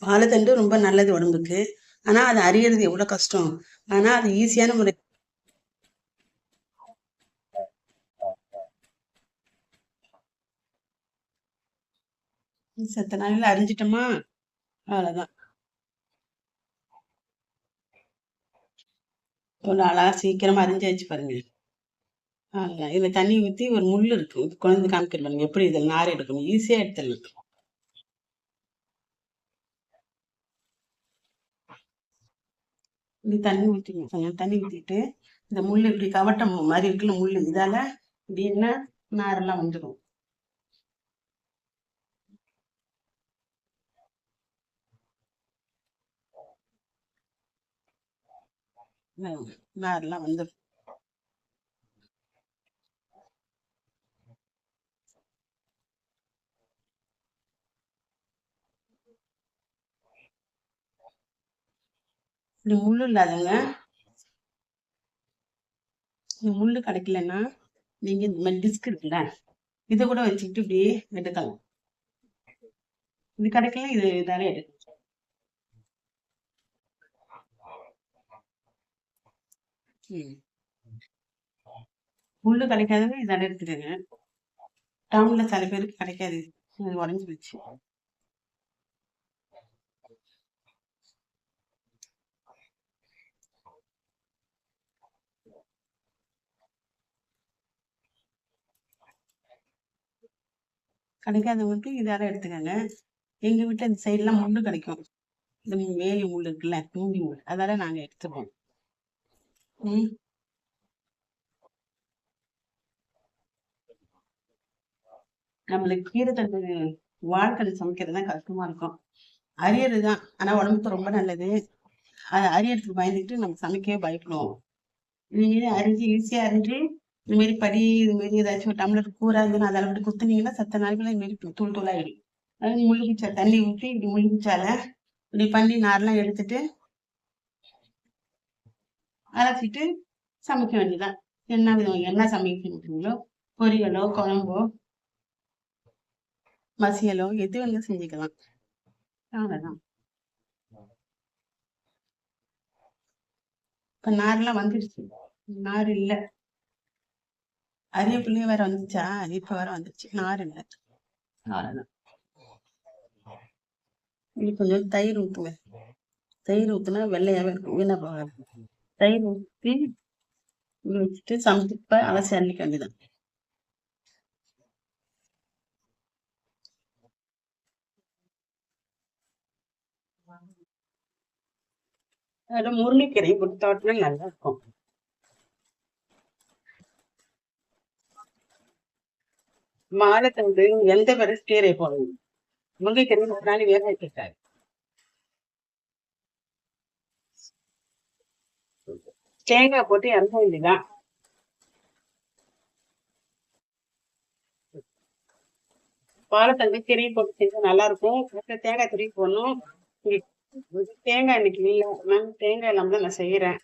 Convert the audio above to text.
வாழைத்தண்டு ரொம்ப நல்லது உடம்புக்கு. ஆனா அது அரியறது எவ்வளவு கஷ்டம். ஆனா அது ஈஸியான முறை. செத்த நாளையில அரிஞ்சிட்டோமா, அவ்வளவுதான். ஒரு அழகா சீக்கிரமா அரிஞ்சாச்சு பாருங்க. அவ்வளவுதான். இதுல தண்ணி ஊத்தி ஒரு முள்ளு இருக்கு. குழந்தை காமிக்கிற பாருங்க எப்படி இதில் நார் எடுக்கணும். ஈஸியா எடுத்துடலாம். இப்படி தண்ணி ஊற்றிங்க, கொஞ்சம் தண்ணி ஊற்றிட்டு இந்த முள் இப்படி கவட்டம் மாதிரி இருக்குல்ல முள், இதால இப்படின்னா நாரெல்லாம் வந்துடும். நாரெல்லாம் வந்துடும். இப்படி முள்ளு இல்லாதவங்க, முள்ளு கிடைக்கலன்னா நீங்க இந்த மாதிரி டிஸ்க் இருக்குல்ல, இதை கூட வச்சுக்கிட்டு இப்படியே எடுக்கலாம். இது கிடைக்கல, இது இதால எடுக்கலாம். முள்ளு கிடைக்காதவங்க இதால எடுத்துக்கங்க. டவுன்ல சில பேருக்கு கிடைக்காது, இது உடஞ்சி போச்சு. கிடைக்காதவங்களுக்கு இதால எடுத்துக்கங்க. எங்க வீட்டுல இந்த சைட்லாம் முள்ளு கிடைக்கும். இந்த வேலி முள் இருக்குல்ல, தூண்டி முள், அதால நாங்க எடுத்துப்போம். ம் நம்மளுக்கு கீரை தண்டு வாழைத்தண்டு சமைக்கிறது தான் கஷ்டமா இருக்கும். அரியறது தான், ஆனா உடம்புக்கு ரொம்ப நல்லது. அதை அரியறதுக்கு பயந்துக்கிட்டு நம்ம சமைக்கவே பயப்படுவோம். நீங்க அரிஞ்சு ஈஸியா அரிஞ்சு இந்த மாதிரி படி, இது மாதிரி ஏதாச்சும் ஒரு டம்ளர் கூரா இருந்துன்னு அதில் அப்படி குத்துனீங்கன்னா சத்த நாளைக்குள்ள இது மாதிரி தூள் தூளாயிடும். அதாவது முழுகிச்சா தண்ணி ஊற்றி இப்படி முழுகிச்சால இப்படி பண்ணி நார்லாம் எடுத்துட்டு அரைச்சிட்டு சமைக்க வேண்டியதான். என்ன விதம் என்ன சமைக்கிறீங்களோ, பொரியலோ குழம்போ மசியலோ எது வேணாலும் செஞ்சுக்கலாம். அவ்வளவுதான். இப்ப நார்லாம் வந்துருச்சு. நார் இல்ல. அரியப்புள்ளையே வேற வந்துச்சா, இப்ப வேற வந்துருச்சு, நார் இல்ல. அவ்வளவுதான். இது கொஞ்சம் தயிர் ஊத்துங்க. தயிர் ஊத்துனா வெள்ளையாவே இருக்கும், வீணா போகாது. தயிர் ஊத்தி வச்சுட்டு சமைச்சுப்ப அலசி அள்ளிக்க வேண்டியதான். அதுல முருங்கைக்கீரை போட்டு தோட்டினா நல்லா இருக்கும். வாழைத்தண்டு எந்த வரை கீரை போடணும். முருங்கைக்கீரை ஒரு நாள் வேக வைக்கிறாரு. தேங்காய் போட்டு இறக்க வேண்டியதான். வாழைத்தண்டு கீரையும் போட்டு செஞ்சா நல்லா இருக்கும். தேங்காய் துருவி போடணும். இங்க தேங்காய் இன்னைக்கு இல்லை, நான் தேங்காய் இல்லாம தான் நான் செய்யறேன்.